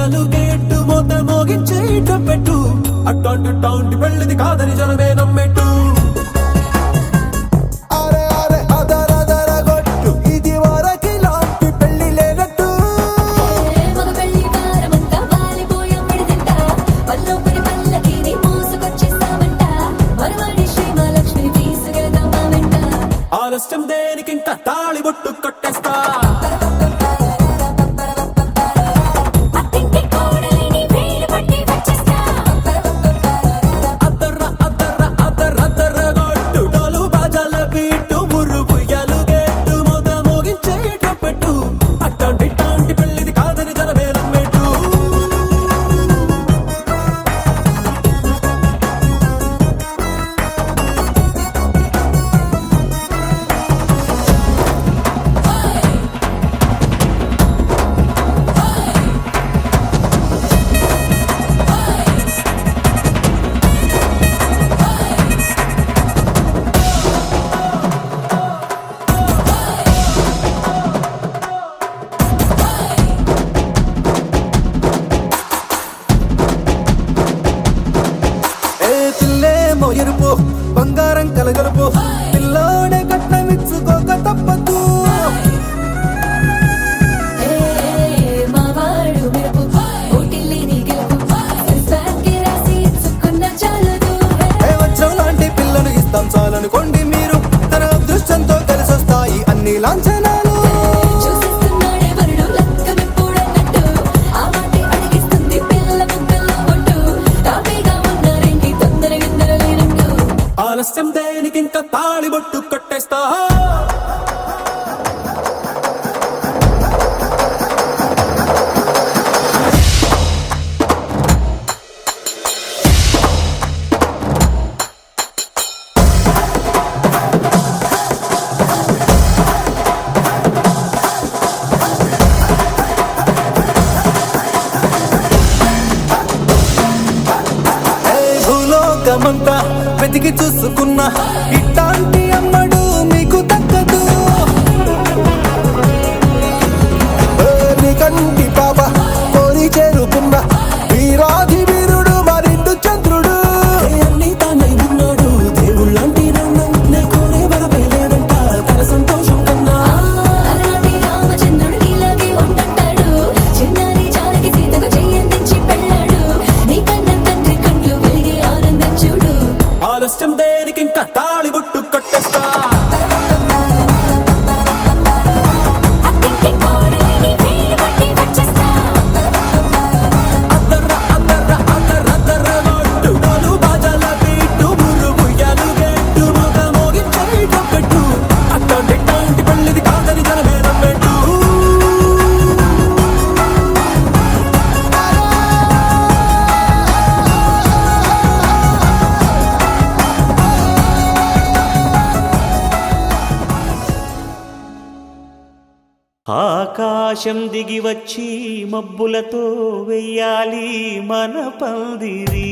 ఎలుగేట్టు మొత మోగించేట పెట్టు అట్లాంటి టాంటి పెళ్ళిది కాదని జనమే నమ్మెట్టు ఆలస్యం దేనికి ఇంకా తాళి బొట్టు కొట్టేస్తా ఎరుపు బంగారం కలగలుపు పిల్లోడే కట్నమిచ్చుకోక తప్పదు వజ్రం లాంటి పిల్లను ఇస్తాం చాలనుకోండి మీరు తన అదృష్టంతో కలిసొస్తాయి అన్ని లాంఛనాలు ఆలస్యం దేనికి ఇంకా తాళి బొట్టు కొట్టేస్తా భూలోకమంతా వెతికి చూసుకున్నా ఇట్లాంటి అమ్మడు మీకు దక్కదు కంటి పాప కోరి చేరుకున్న వీరాధి వీరుడు మరిండు చంద్రుడు అన్ని తానై ఉన్నాడు దేవుళ్ళంటి రంగం నే కోరే వరమే లేదంట తన సంతోషం కన్నా రామచంద్రుడు ఇలాగే ఉంటుంటాడు చిన్నారి జానకి సీతకు చెయ్యందించి పెళ్ళాడు నీ కన్న తండ్రి కండ్లు వెలిగే ఆనందం చూడు ఆలస్యం దేనికి ఇంకా తాళి బొట్టు కొట్టేస్తా ఆకాశం దిగి వచ్చి మబ్బులతో వెయ్యాలి మన పందిరి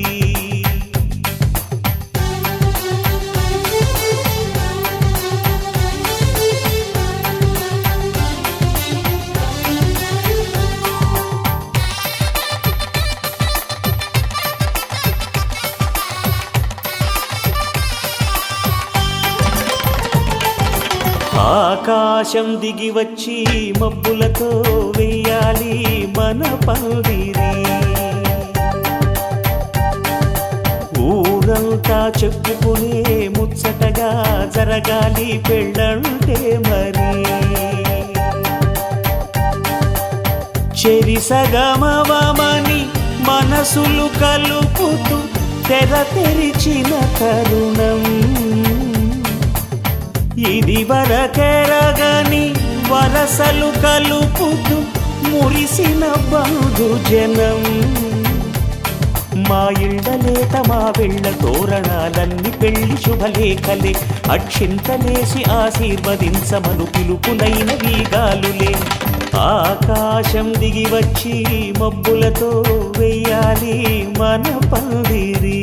ఆకాశం దిగి వచ్చి మబ్బులతో వెయ్యాలి మన పందిరి ఊరంతా చెప్పుకునే ముచ్చటగా జరగాలి పెళ్ళంటే మరి చెరిసగమవమని మనసులు కలుపుతూ తెర తెరిచిన తరుణం ఇది వరకెరగని వరసలు కలుపుతూ మురిసిన బంధుజనం మా ఇళ్ళలేత మా వెళ్ళ తోరణాలన్నీ పెళ్లి శుభలేఖలే అక్షింతలేసి ఆశీర్వదించమను పిలుపులైన వీగాలులే ఆకాశం దిగి వచ్చి మబ్బులతో వెయ్యాలి మన పందిరి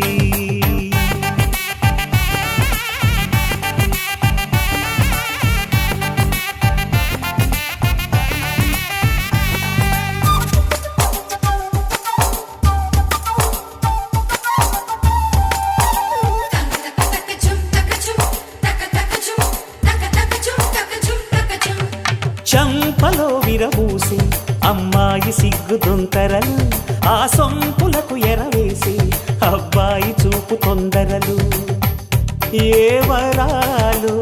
చంపలో విరబూసి అమ్మాయి సిగ్గు దొంతరలు, ఆ సొంపులకు ఎరవేసి అబ్బాయి చూపు తొందరలు. ఏ వరాలు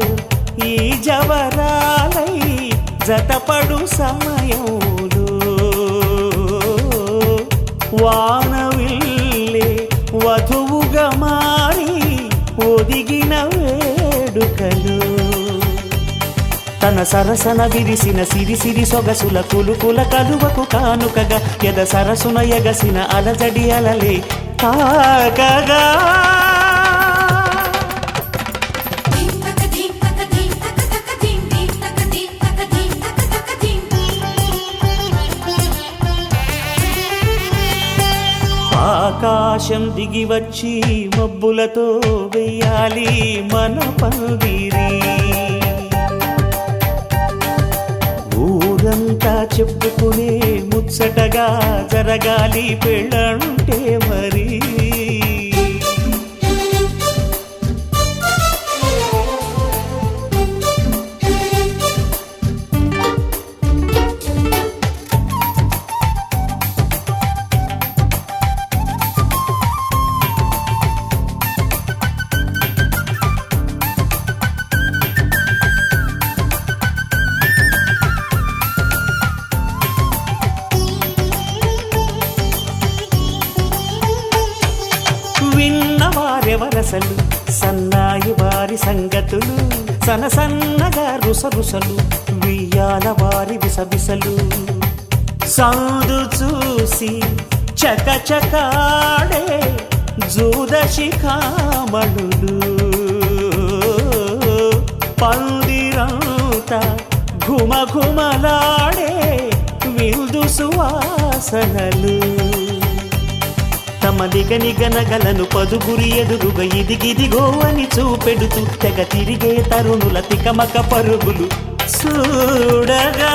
ఈ జవరాలై జతపడు సమయంలో, వానవిల్లే వధువుగా మారి ఒదిగిన వేడుకలు. తన సరసన విరిసిన సిరిసిరి సొగసుల కులుకుల కలువకు కానుకగా ఎద సరసున ఎగసిన అలజడి అలలే తాకగా. ఆకాశం దిగి వచ్చి మబ్బులతో వెయ్యాలి మన పందిరి. ఊరంతా చెప్పుకునే ముచ్చటగా జరగాలి పెళ్ళంటే మరి. విన్నవారెవరసలు సన్నాయి వారి సంగతులు, సనసన్నగా రుసరుసలు వియ్యాల వారి విసవిసలు. సౌదు చూసి చకచకాడే జూదశిఖామణులు, పందిరంతా ఘుమఘుమలాడే విందు సువాసనలు. తమ నిగనిగనగలను పదుగురి ఎదురుగా ఇదిగిదిగో అని చూపెడుతూ తెగ తిరిగే తరుణుల తికమక పరుగులు చూడగా.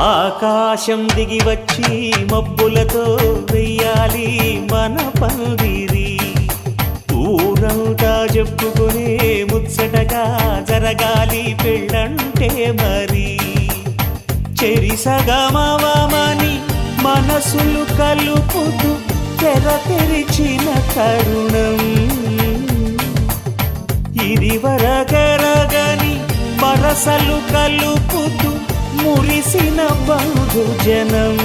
ఆకాశం దిగి వచ్చి మబ్బులతో వెయ్యాలి మన పందిరి. ఊరంతా చెప్పుకునే ముచ్చటగా జరగాలి పెళ్ళంటే మరి. చెరిసగమవమని మనసులు కలుపుతూ తెర తెరిచిన తరుణం, ఇది వరగరగని వరసలు కలుపుతూ మురిసిన బంధుజనం.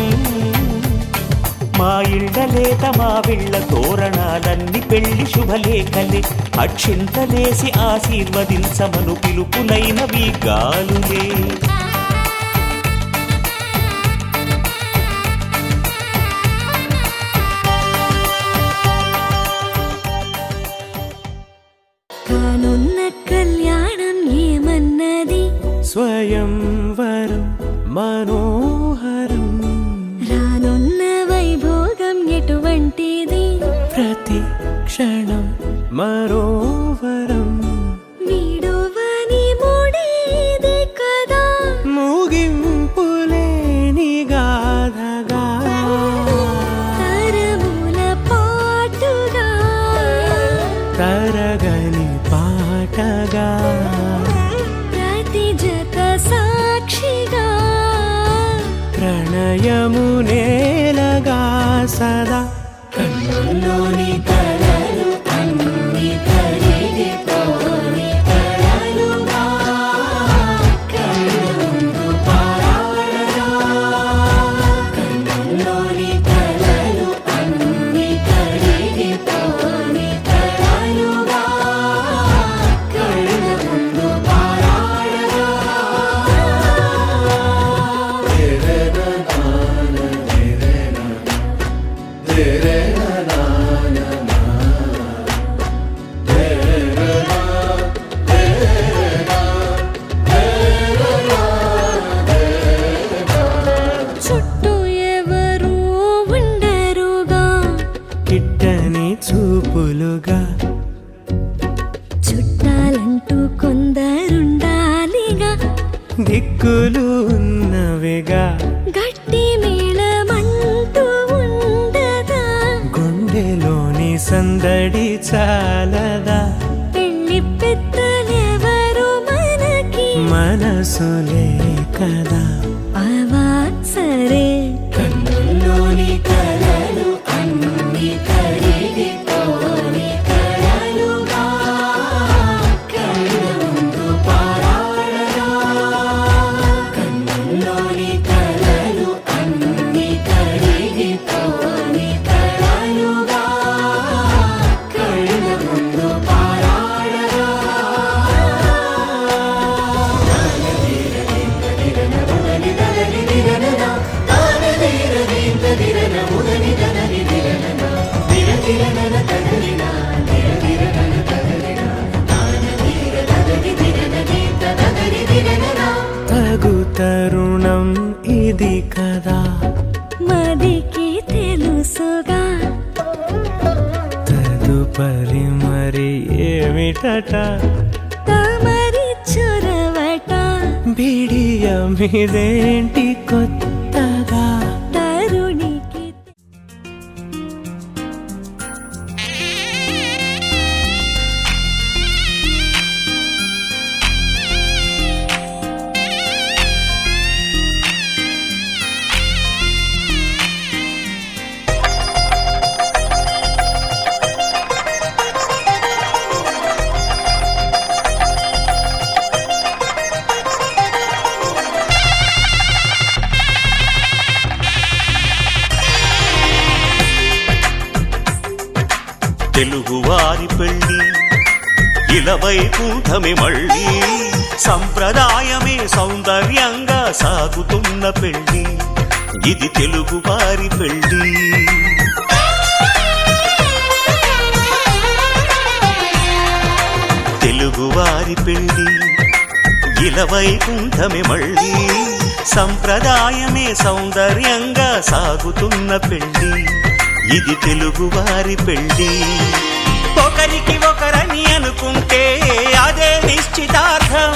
మా ఇళ్ళలేత మా విళ్ళ తోరణాలన్నీ పెళ్లి శుభలేఖలే, అక్షింతలేసి ఆశీర్వదించమను పిలుపులైనవి గాలులే. కానున్న కళ్యాణం ఏమన్నది, స్వయంవరం మనోహరం. రానున్న వైభోగం ఎటువంటిది, ప్రతి క్షణం మరోవరం. వీడువని మూడేది కదా, ముగింపులేని గాథగా. తరముల పాటుగా, తరగని పాటగా. ప్రతి జత సాక్షిగా, ప్రణయము నేలగా సదా. కన్నుల్లోని కలలు అన్ని కరిగిపోని కలలుగా, కళ్ళుందు పారాడగా. కన్నుల్లోని కలలు అన్ని కరిగిపోని కలలుగా, కళ్ళుందు పారాడగా. చుట్టూ ఎవరు ఉండరుగా, కిట్టని చూపులుగా. చుట్టాలంటూ కొందరుండాలిగా, దిక్కులు ఉన్నవిగా. గట్టి మేళమంటూ సందడి చాలదా పెళ్లి పెద్దలెవరు మనకి మనసులే కదా అవా సరే కన్నుల్లోని కలలు అన్ని కరిగిపోని కలలుగా కళ్ళ ముందు పారాడగా కన్నుల్లోని కలలు అన్ని కరిగిపోని కలలుగా కళ్ళ ముందు పారాడగా తగు తరుణం ఇది కదా మదికి తెలుసుగా తదుపరి మరి ఏమిటట తమరి చొరవట బిడియమిదేంటి కొత్తగా తరుణికి తెలుగువారి పెళ్ళి ఇలవైకుంఠమే మళ్ళీ సంప్రదాయమే సౌందర్యంగా సాగుతున్న పెళ్ళి ఇది తెలుగువారి పెళ్ళి తెలుగువారి పెళ్ళి ఇలవైకుంఠమే మళ్ళీ సంప్రదాయమే సౌందర్యంగా సాగుతున్న పెళ్ళి ఇది తెలుగువారి పెళ్ళి ఒకరికి ఒకరని అనుకుంటే అదే నిశ్చితార్థం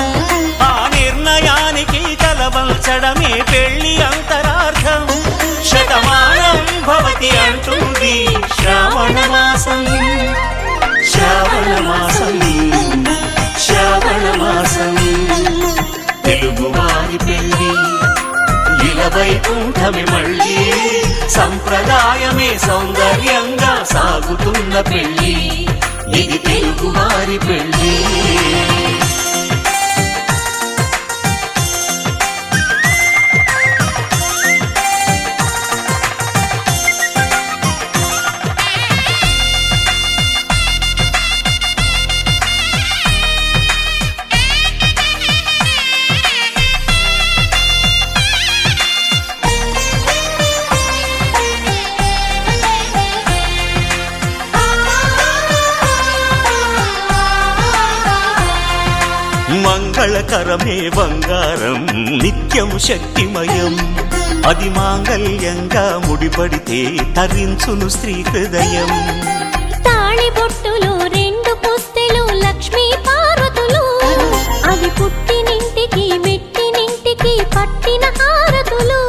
ఆ నిర్ణయానికి తలవంచడమే పెళ్ళి అంతరార్థం శతమానం భవతి అంటుంది శ్రావణ మాసం శ్రావణ మాసం శ్రావణ మాసం తెలుగువారి పెళ్ళి ఇలవైకుంఠమే మళ్ళీ సంప్రదాయమే సౌందర్యంగా సాగుతున్న పెళ్ళి ఇది తెలుగువారి పెళ్ళి మంగళకరమే బంగారం నిత్యం శక్తిమయం అది మాంగళ్యంగా ముడిపడితే తరించును స్త్రీ హృదయం తాళి బొట్టులో రెండు పుస్తెలు లక్ష్మీ పార్వతులు అవి పుట్టినింటికి మెట్టినింటికి పట్టిన హారతులు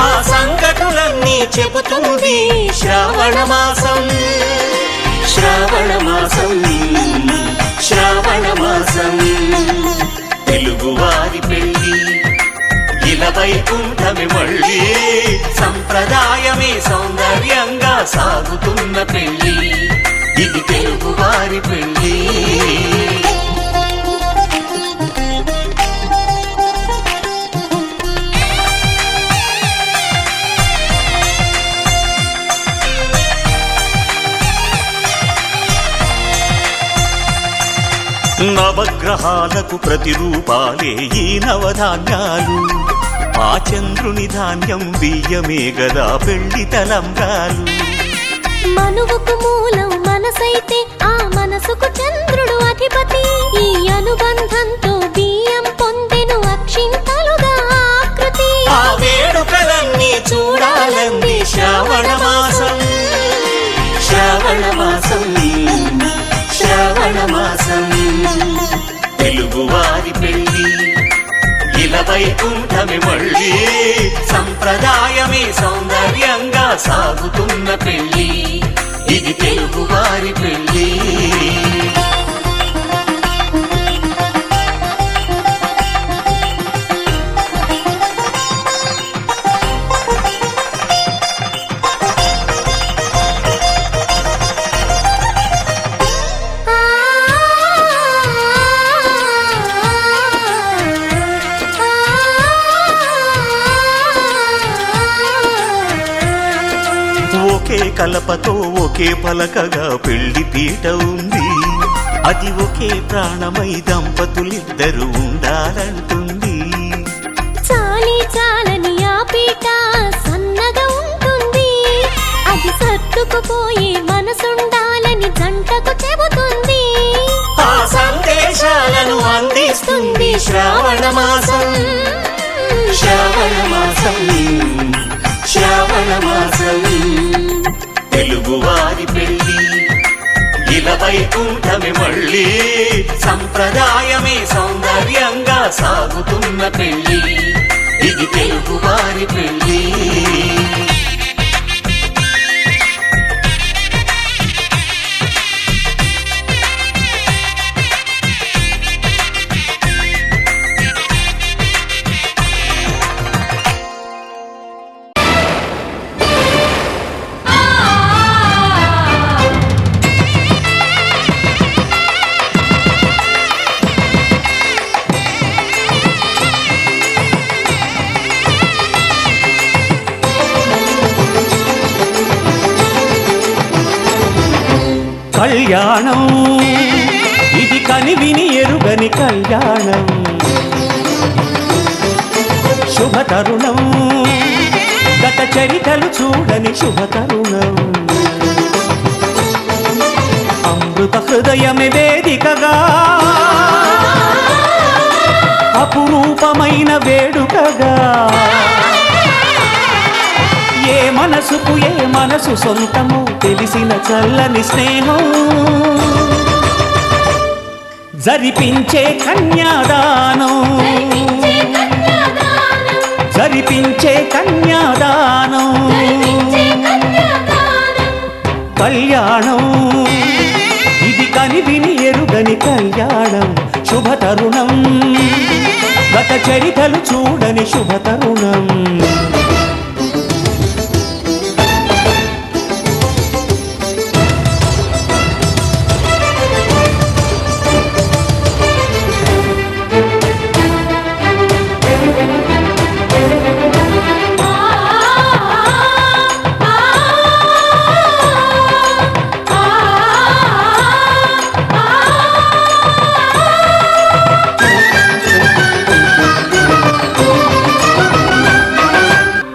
ఆ సంగతులన్నీ చెబుతుంది శ్రావణ మాసం శ్రావణ మాసం శ్రావణ మాసం తెలుగువారి పెళ్ళి ఇలవైకుంఠమే మళ్ళీ సంప్రదాయమే సౌందర్యంగా సాగుతున్న పెళ్ళి ఇది తెలుగువారి పెళ్ళి నవగ్రహాలకు ప్రతిరూపాలే ఈ నవధాన్యాలు ఆ చంద్రుని ధాన్యం బియ్యమే గదా పెళ్లి తలంబ్రాలు మనువుకు మూలం మనసైతే ఆ మనసుకు చంద్రుడు అధిపతి ఈ అనుబంధంతో బియ్యం పొందెను అక్షింతలుగా ఆకృతి ఆ వేడుకలన్నీ చూడాలంది శ్రావణ మాసం శ్రావణ మాసం శ్రావణ మాసం తెలుగువారి పెళ్ళి ఇలవైకుంఠమే మళ్ళీ సంప్రదాయమే సౌందర్యంగా సాగుతున్న పెళ్ళి ఇది తెలుగువారి కలపతో ఒకే పలకగా పెళ్లి పీట ఉంది. అది ఒకే ప్రాణమై దంపతులిద్దరూ ఉండాలంటుంది. చాలి చాలని ఆ పీట సన్నగా ఉంటుంది. అది సర్దుకుపోయే మనసుండాలని జంటకు చెబుతుంది. ఆ సందేశాలను అందిస్తుంది శ్రావణ మాసం. శ్రావణ మాసం, శ్రావణ మాసం. తెలుగువారి పెళ్లి ఇలా వైకుంఠమే మళ్ళీ. సంప్రదాయమే సౌందర్యంగా సాగుతున్న పెళ్లి. ఇది తెలుగువారి పెళ్లి. కళ్యాణం ఇది కనివిని ఎరుగని కళ్యాణం. శుభతరుణం గత చరితలు చూడని శుభతరుణం. అమృత హృదయమే వేదికగా అపురూపమైన వేడుకగా. ఏ మనసుకు ఏ మనసు సొంతము తెలిసిన చల్లని స్నేహం. జరిపించే కన్యాదానం, జరిపించే కన్యాదానం. కళ్యాణం ఇది కనివిని ఎరుగని కళ్యాణం. శుభతరుణం గత చరితలు చూడని శుభతరుణం.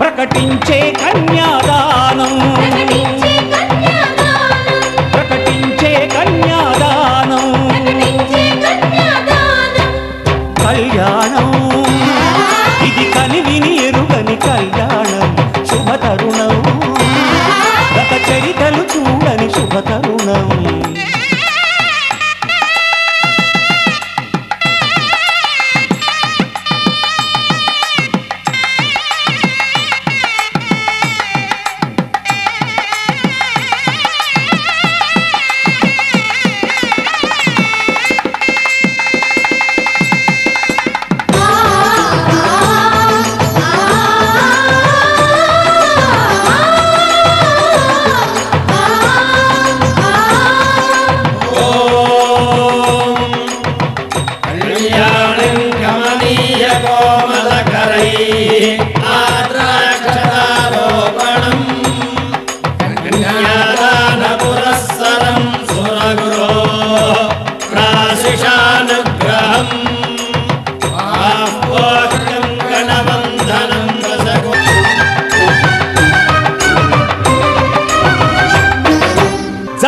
ప్రకటించే కన్యాదానం, ప్రకటించే కన్యాదానం. కళ్యాణం ఇది కనివిని ఎరుగని కళ్యాణం. శుభతరుణం గత చరితలు చూడని శుభతరుణం.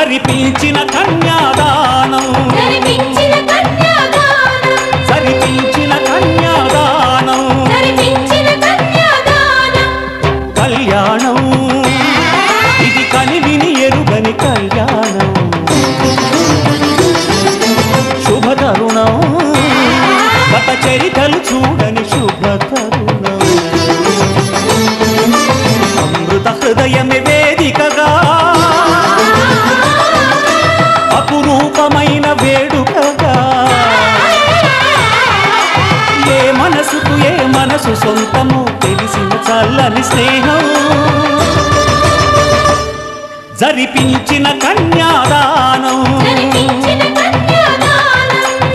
జరిపించిన కన్యాదానం, జరిపించిన కన్యాదానం. కళ్యాణం ఇది కనివిని ఎరుగని కళ్యాణం. శుభతరుణం గత చరితలు చూడని శుభతరుణం. అమృత హృదయమే వేదికగా అపురూపమైన వేడుకగా. ఏ మనసుకు ఏ మనసు సొంతము తెలిసిన చల్లని స్నేహం. జరిపించిన కన్యాదానం,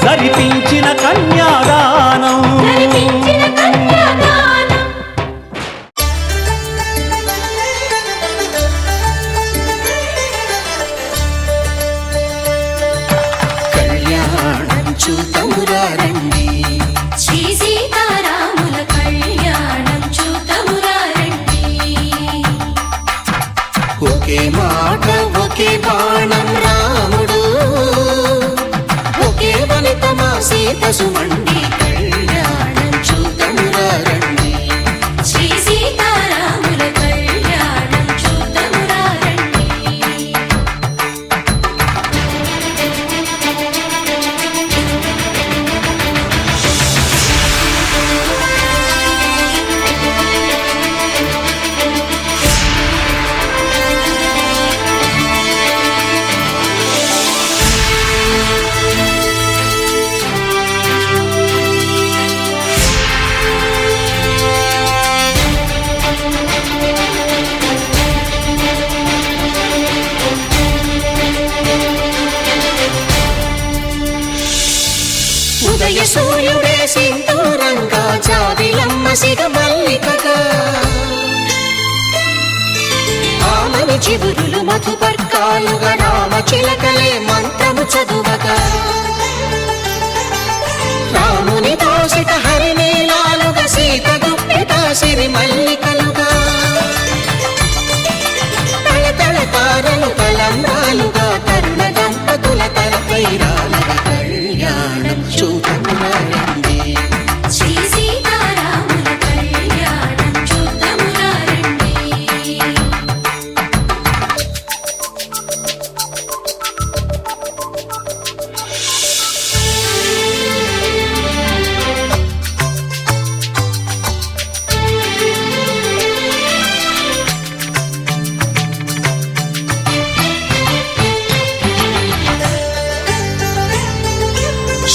జరిపించిన కన్యాదానం. పసుమండి కళ్యాణం చూద్దామురా రండి. శ్రీ సీతారాముల కళ్యాణం చూద్దామురా రండి. ఉదయ సూర్యుడే సింధూరంగా జాబిలమ్మ సిగ మల్లికగా ఆమని చిగురులు మధుపర్కాలుగా రామ చిలకలే మంత్రము చదువగా రాముని దోసిట హరినీలాలుగా సీత గుప్పిట సిరి మల్లికలుగా తళతళ తారలు తలంబ్రాలుగా తరుణ దంపతుల తలపైరాలుగా కళ్యాణం చూద్దామురా రండి. శ్రీ సీతారాముల కళ్యాణం చూద్దామురా రండి.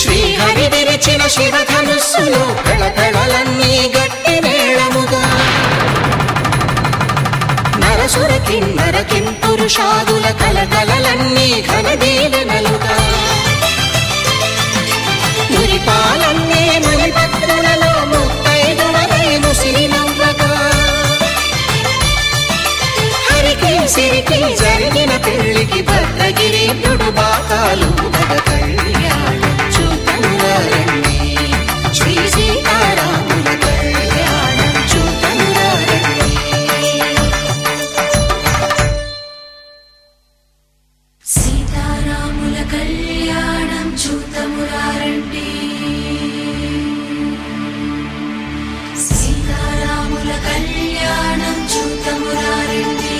శ్రీహరి విరిచిన శివధనుస్సులో కళకళలన్నీ గట్టి మేళముగా నరసుర కిన్నర కింపురుషాదుల కలకలలన్నీ ఘనదీవెనలుగా మురిపాలన్నీ మునిపత్రులలో ముత్తైదువలై ముసిరి నవ్వగా హరికి సిరికి జరిగిన పెళ్లికి భద్రగిరీంద్రుడు బాకాలు కళ్యాణం చూద్దామురా రండి. శ్రీ సీతారాముల కళ్యాణం చూద్దామురా రండి. సీతారాముల కళ్యాణం చూద్దామురా రండి. సీతారాముల కళ్యాణం చూద్దామురా రండి.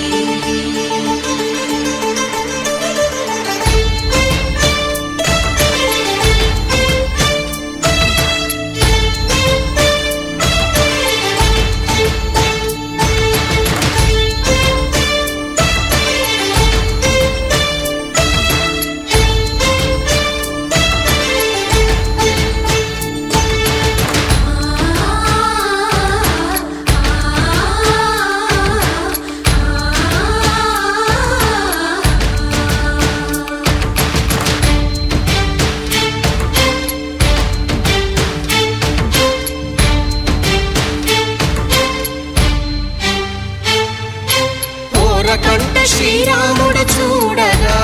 ఓరకంట శ్రీరాముడు చూడగా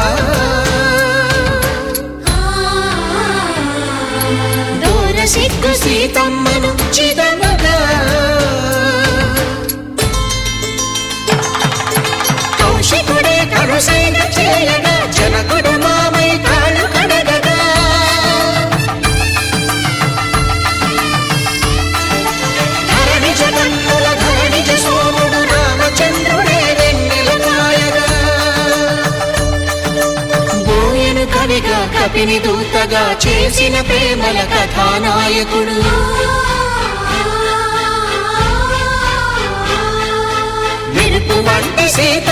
దూర సిగ్గు సీతమ్మను చిదమగా కౌశికుడే కరుసైన చేయగా జనకుడు మామై కాళ్ళు కడగగా ధరణి జగన్నుల ధరణిజ సోముడు రామచంద్రుడే వెన్నెల కాయగా బోయెను కవిగా కపిని దూతగా చేసిన ప్రేమల కథానాయకుడు మెరుపు వంటి సీత